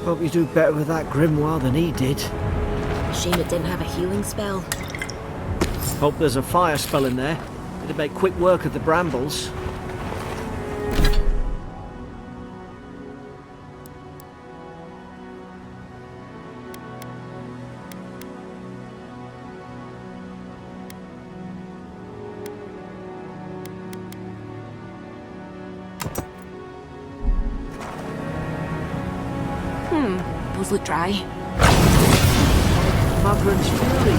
Hope you do better with that grimoire than he did. Shame it didn't have a healing spell. Hope there's a fire spell in there. It'd make quick work of the brambles. Those look dry. Magran's Fury.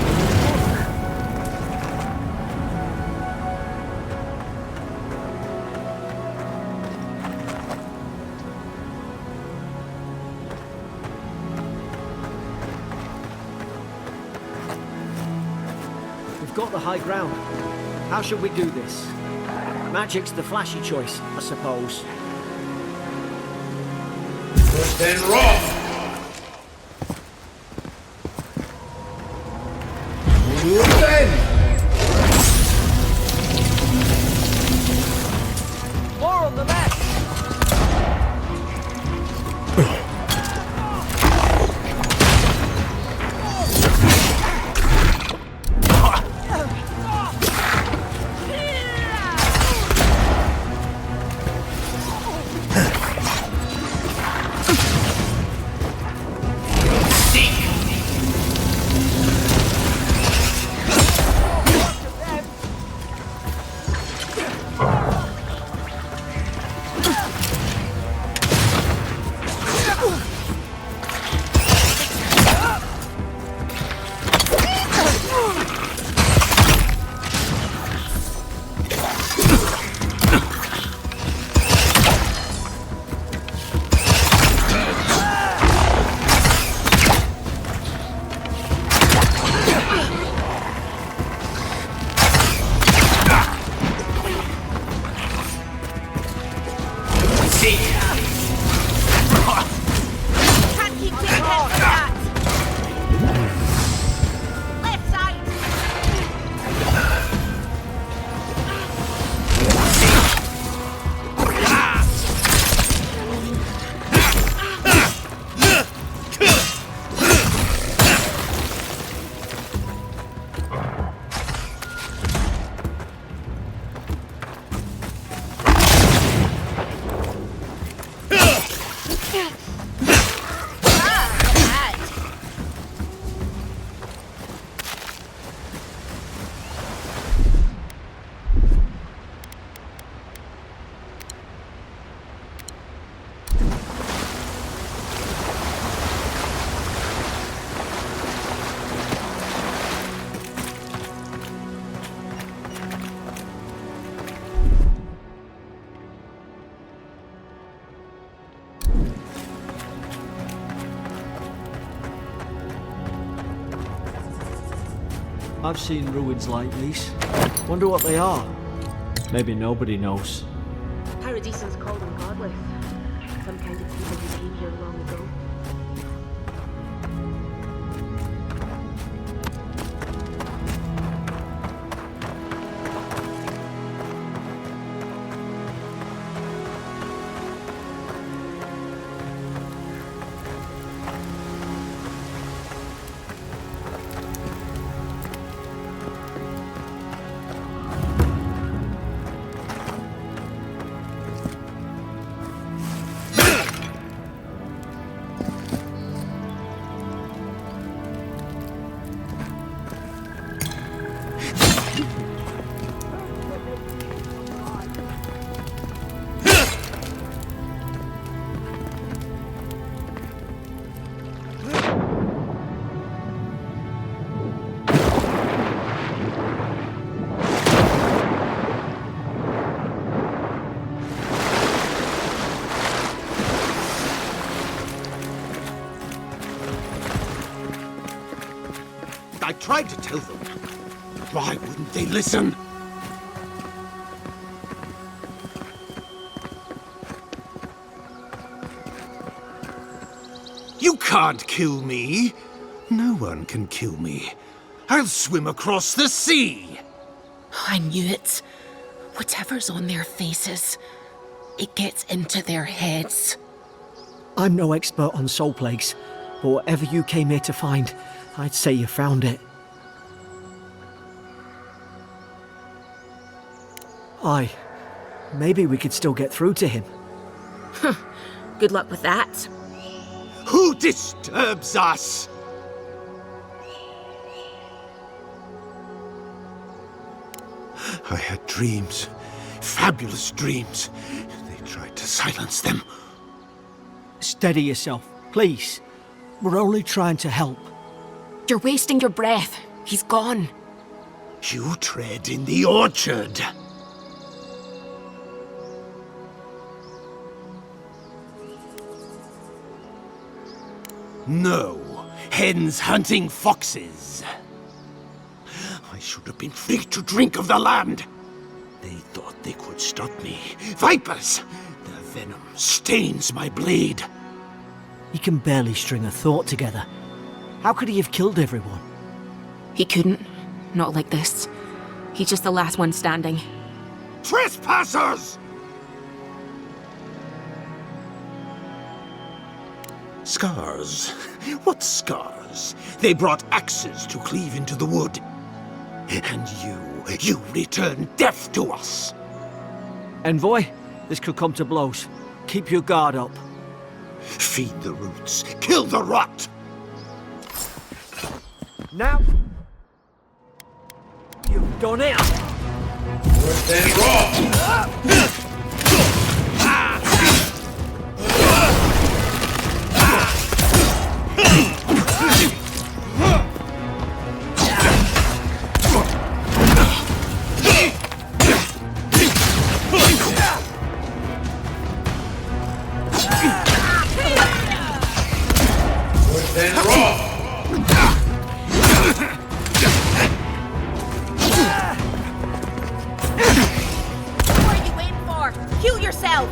We've got the high ground. How should we do this? Magic's the flashy choice, I suppose. Then rock! More on the left! I've seen ruins like these. Wonder what they are. Maybe nobody knows. Paradisans call them godless. Some kind of people who came here long ago. I tried to tell them. Why wouldn't they listen? You can't kill me. No one can kill me. I'll swim across the sea. I knew it. Whatever's on their faces, it gets into their heads. I'm no expert on soul plagues, but whatever you came here to find, I'd say you found it. Aye. Maybe we could still get through to him. Good luck with that. Who disturbs us? I had dreams. Fabulous dreams. They tried to silence them. Steady yourself, please. We're only trying to help. You're wasting your breath. He's gone. You tread in the orchard. No, hens hunting foxes. I should have been free to drink of the land. They thought they could stop me. Vipers! Their venom stains my blade. He can barely string a thought together. How could he have killed everyone? He couldn't. Not like this. He's just the last one standing. Trespassers! Scars? What scars? They brought axes to cleave into the wood. And you return death to us. Envoy, this could come to blows. Keep your guard up. Feed the roots, kill the rot! Now... You've done it! Then raw! Then raw! What are you waiting for? Heal yourself!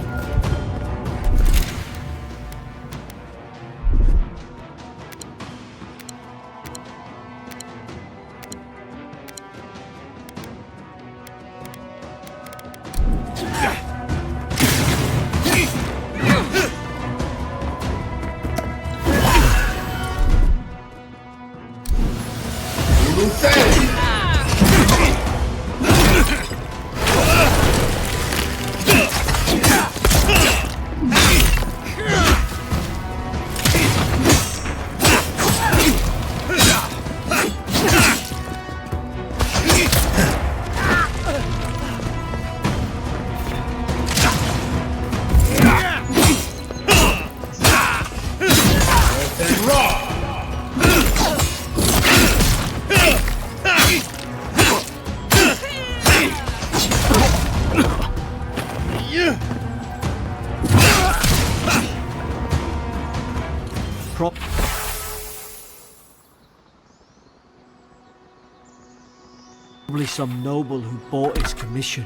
Probably some noble who bought his commission.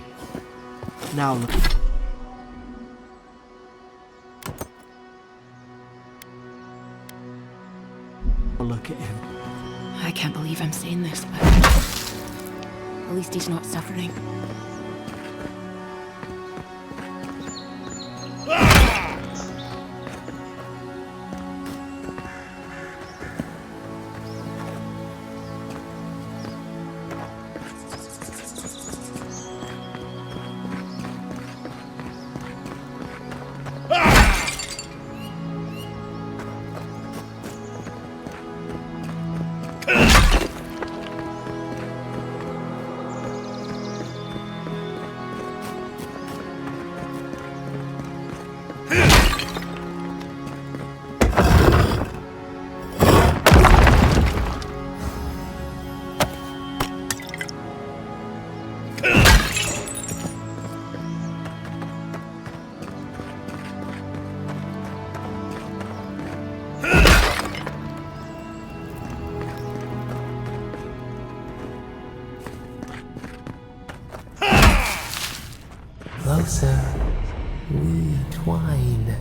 Now look. Look at him. I can't believe I'm saying this, but... at least he's not suffering. Closer, we twine.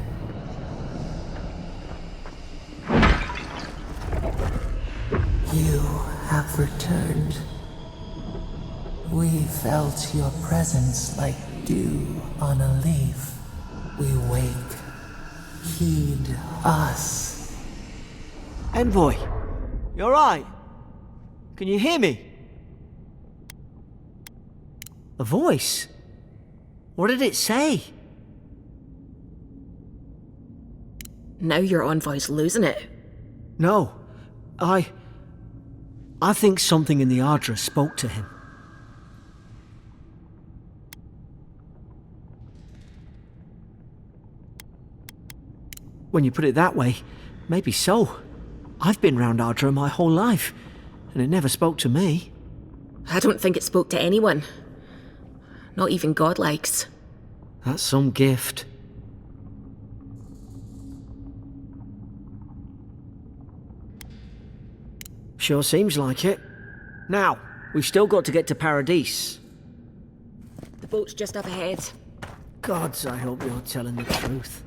You have returned. We felt your presence like dew on a leaf. We wake heed us. Envoy, you alright? Can you hear me? A voice? What did it say? Now your envoy's losing it. No, I think something in the Ardra spoke to him. When you put it that way, maybe so. I've been round Ardra my whole life, and it never spoke to me. I don't think it spoke to anyone. Not even godlikes. That's some gift. Sure seems like it. Now, we've still got to get to Paradise. The boat's just up ahead. Gods, I hope you're telling the truth.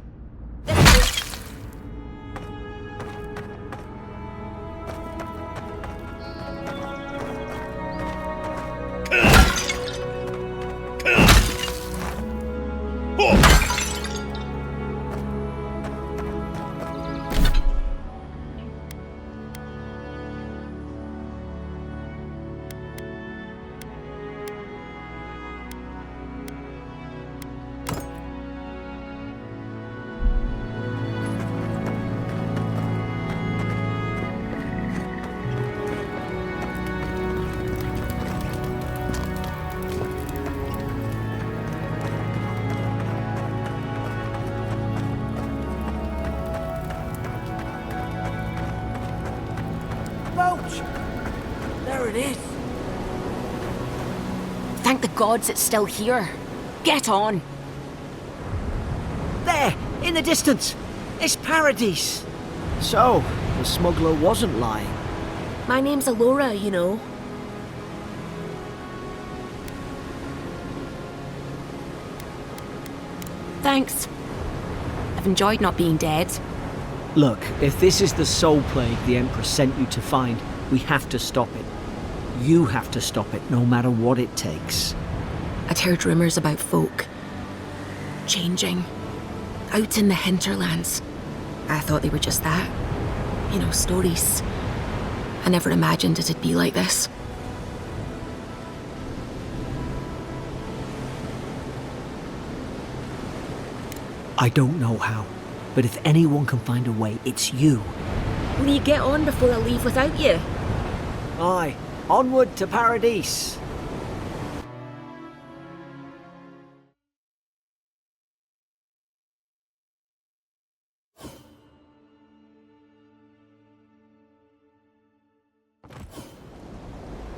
There it is. Thank the gods it's still here. Get on. There, in the distance. It's Paradise. So, the smuggler wasn't lying. My name's Alora, you know. Thanks. I've enjoyed not being dead. Look, if this is the soul plague the Empress sent you to find, we have to stop it. You have to stop it, no matter what it takes. I'd heard rumours about folk changing out in the hinterlands. I thought they were just that. You know, stories. I never imagined it'd be like this. I don't know how, but if anyone can find a way, it's you. Will you get on before I leave without you? Aye, onward to Paradise.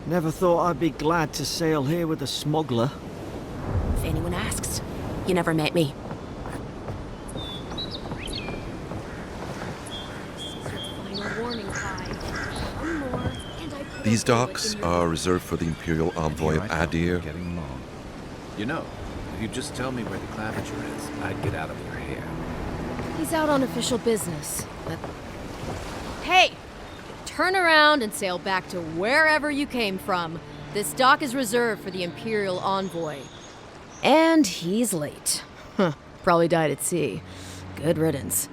Never thought I'd be glad to sail here with a smuggler. If anyone asks, you never met me. These docks are reserved for the Imperial Envoy Adir. Getting long. You know, if you just tell me where the claviger is, I'd get out of your hair. He's out on official business. Hey! Turn around and sail back to wherever you came from. This dock is reserved for the Imperial Envoy. And he's late. Huh. Probably died at sea. Good riddance.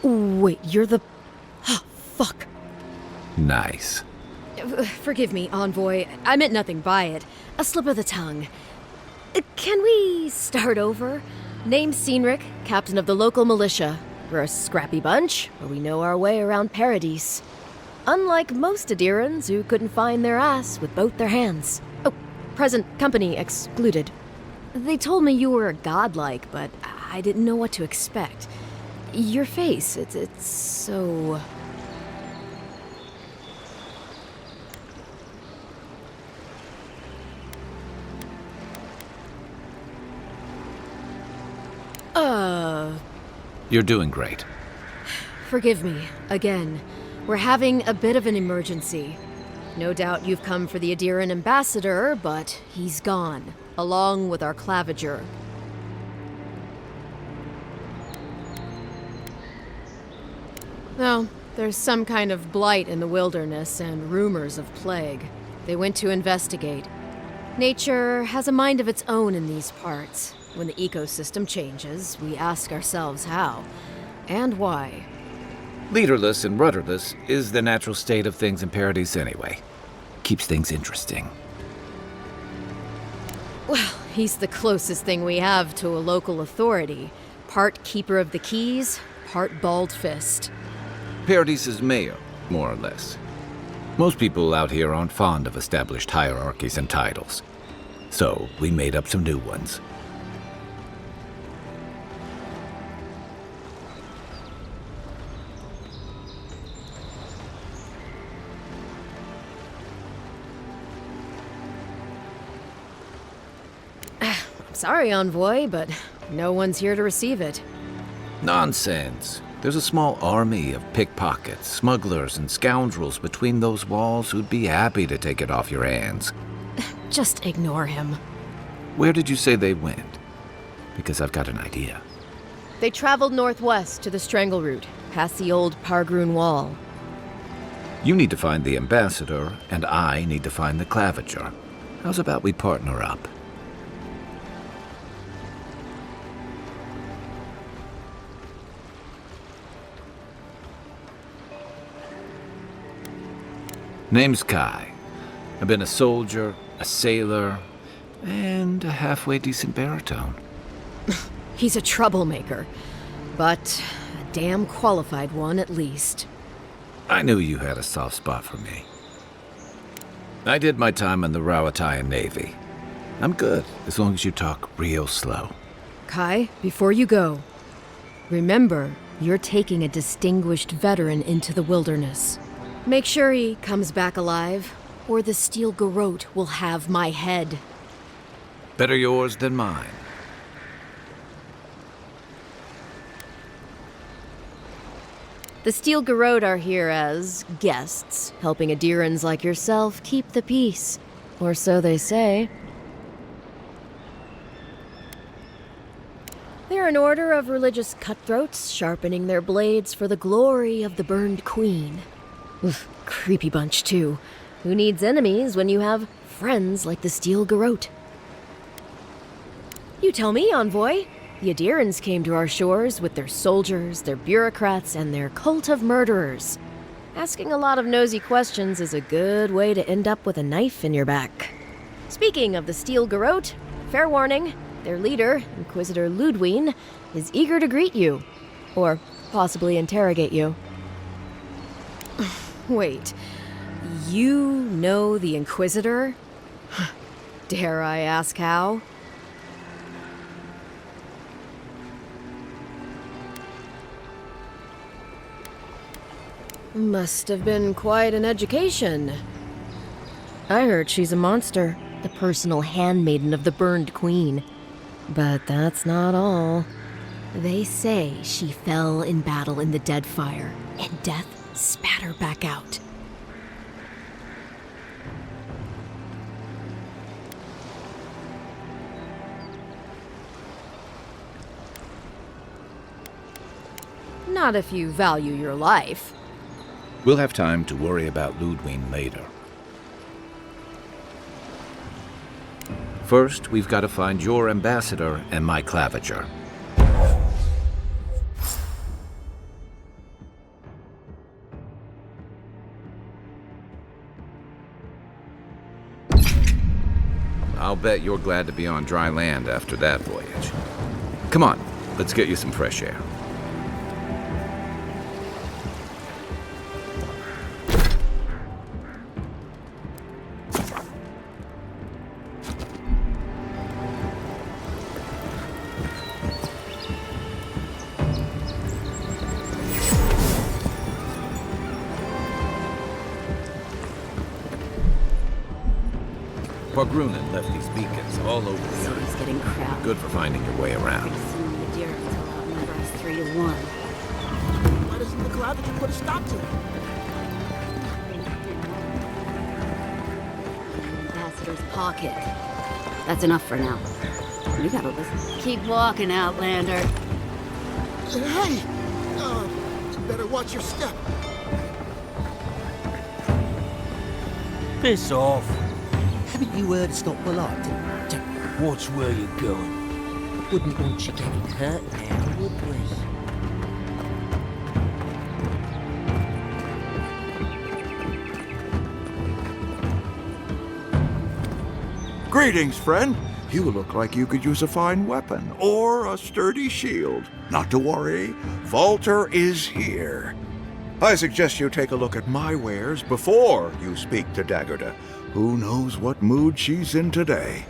Wait, you're the... Fuck. Nice. Forgive me, Envoy. I meant nothing by it. A slip of the tongue. Can we start over? Name's Cynric, captain of the local militia. We're a scrappy bunch, but we know our way around Paradise. Unlike most Adirans who couldn't find their ass with both their hands. Oh, present company excluded. They told me you were godlike, but I didn't know what to expect. Your face, it's so... You're doing great. Forgive me, again. We're having a bit of an emergency. No doubt you've come for the Adiran ambassador, but he's gone, along with our claviger. Well, there's some kind of blight in the wilderness and rumors of plague. They went to investigate. Nature has a mind of its own in these parts. When the ecosystem changes, we ask ourselves how and why. Leaderless and rudderless is the natural state of things in Paradise anyway. Keeps things interesting. Well, he's the closest thing we have to a local authority. Part keeper of the keys, part bald fist. Paradise's mayor, more or less. Most people out here aren't fond of established hierarchies and titles. So we made up some new ones. Sorry, Envoy, but no one's here to receive it. Nonsense. There's a small army of pickpockets, smugglers, and scoundrels between those walls who'd be happy to take it off your hands. Just ignore him. Where did you say they went? Because I've got an idea. They traveled northwest to the Strangle Route, past the old Pargroon Wall. You need to find the ambassador, and I need to find the claviger. How's about we partner up? Name's Kai. I've been a soldier, a sailor, and a halfway decent baritone. He's a troublemaker, but a damn qualified one at least. I knew you had a soft spot for me. I did my time in the Rawatayan Navy. I'm good, as long as you talk real slow. Kai, before you go, remember, you're taking a distinguished veteran into the wilderness. Make sure he comes back alive, or the Steel Garrote will have my head. Better yours than mine. The Steel Garrote are here as guests, helping Adirans like yourself keep the peace. Or so they say. They're an order of religious cutthroats, sharpening their blades for the glory of the burned queen. Oof, creepy bunch, too. Who needs enemies when you have friends like the Steel Garrote? You tell me, Envoy. The Adirans came to our shores with their soldiers, their bureaucrats, and their cult of murderers. Asking a lot of nosy questions is a good way to end up with a knife in your back. Speaking of the Steel Garrote, fair warning, their leader, Inquisitor Ludwine, is eager to greet you. Or possibly interrogate you. Wait, you know the Inquisitor? Dare I ask how? Must have been quite an education. I heard she's a monster, the personal handmaiden of the burned queen. But that's not all. They say she fell in battle in the Deadfire, and death spat her back out. Not if you value your life. We'll have time to worry about Ludwine later. First, we've got to find your ambassador and my claviger. I'll bet you're glad to be on dry land after that voyage. Come on, let's get you some fresh air. Pargrunen left these beacons all over the So earth. it's getting crowded. Good for finding your way around. Pretty soon the deer will outnumber us 3-1. Why doesn't the Claviger put a stop to it? Ambassador's pocket. That's enough for now. You gotta listen. Keep walking, Outlander. Hey! You better watch your step. Piss off. Haven't you heard it's not polite to Watch where you're going. Wouldn't want you getting hurt now, would we? Greetings, friend. You look like you could use a fine weapon or a sturdy shield. Not to worry, Walter is here. I suggest you take a look at my wares before you speak to Daggerda. Who knows what mood she's in today?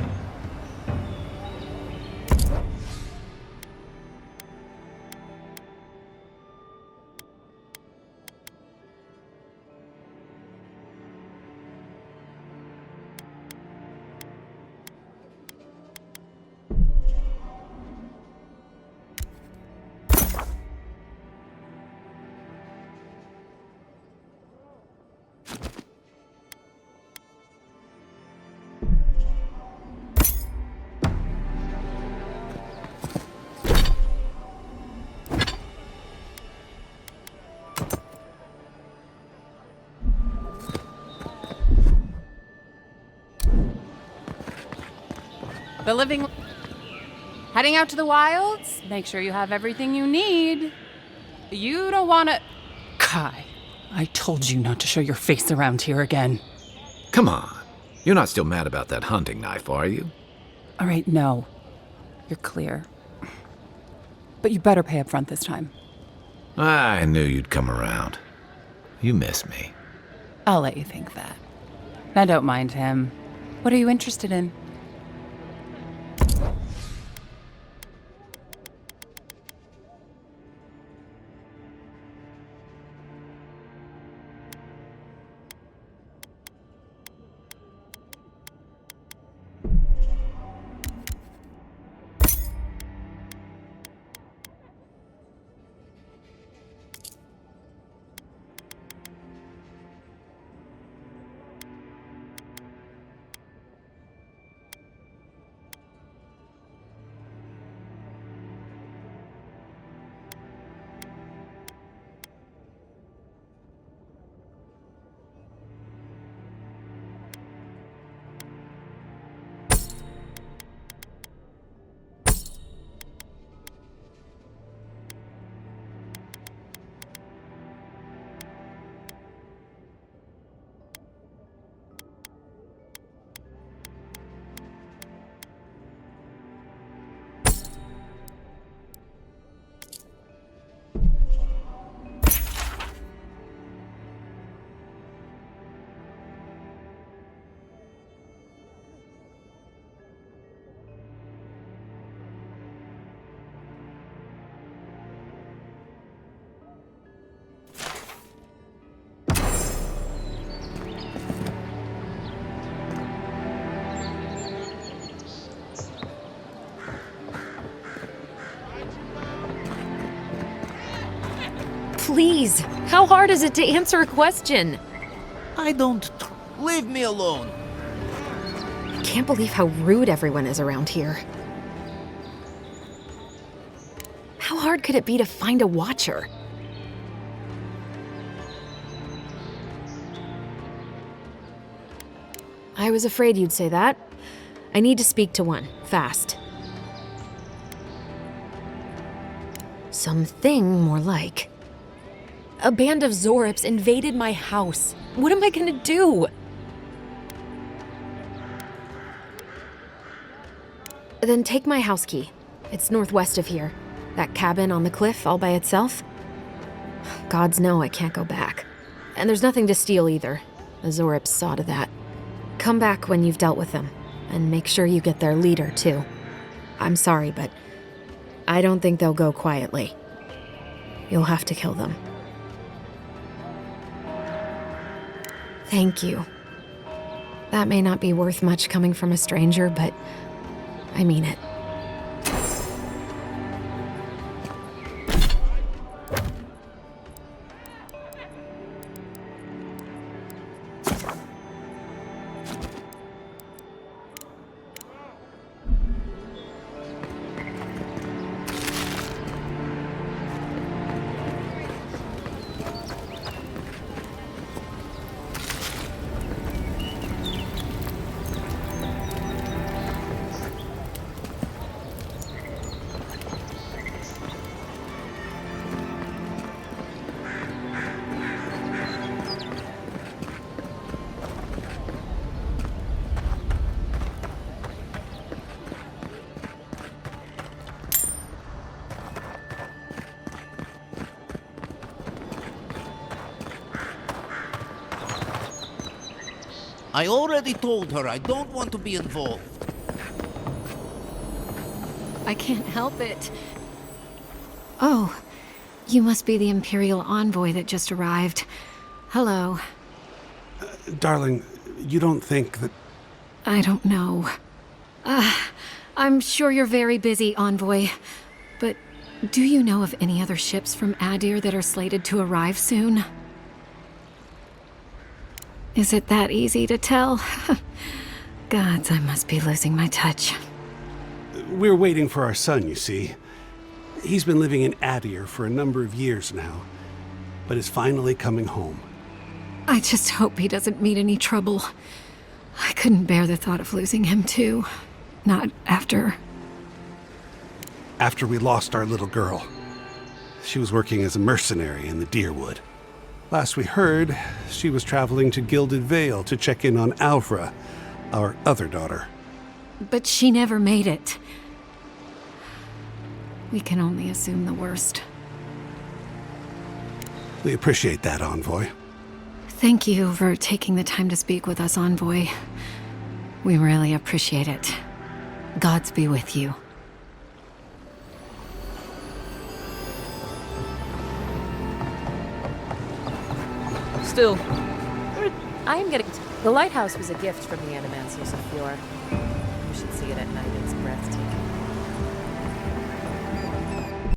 The living... Heading out to the wilds? Make sure you have everything you need. You don't want to... Kai, I told you not to show your face around here again. Come on. You're not still mad about that hunting knife, are you? All right, no. You're clear. But you better pay up front this time. I knew you'd come around. You miss me. I'll let you think that. Now don't mind him. What are you interested in? Please, how hard is it to answer a question? I don't... Leave me alone. I can't believe how rude everyone is around here. How hard could it be to find a watcher? I was afraid you'd say that. I need to speak to one, fast. Something more like... A band of Zorips invaded my house. What am I gonna do? Then take my house key. It's northwest of here. That cabin on the cliff all by itself. Gods know I can't go back. And there's nothing to steal either. The Zorips saw to that. Come back when you've dealt with them. And make sure you get their leader, too. I'm sorry, but I don't think they'll go quietly. You'll have to kill them. Thank you. That may not be worth much coming from a stranger, but I mean it. I already told her I don't want to be involved. I can't help it. Oh, you must be the Imperial envoy that just arrived. Hello. Darling, you don't think that... I don't know. I'm sure you're very busy, envoy. But do you know of any other ships from Adir that are slated to arrive soon? Is it that easy to tell? Gods, I must be losing my touch. We're waiting for our son, you see. He's been living in Adir for a number of years now, but is finally coming home. I just hope he doesn't meet any trouble. I couldn't bear the thought of losing him, too. Not after... After we lost our little girl. She was working as a mercenary in the Deerwood. Last we heard, she was traveling to Gilded Vale to check in on Alvra, our other daughter. But she never made it. We can only assume the worst. We appreciate that, Envoy. Thank you for taking the time to speak with us, Envoy. We really appreciate it. Gods be with you. Still, I am getting... The lighthouse was a gift from the Animancers of Fjord. You should see it at night. It's breathtaking.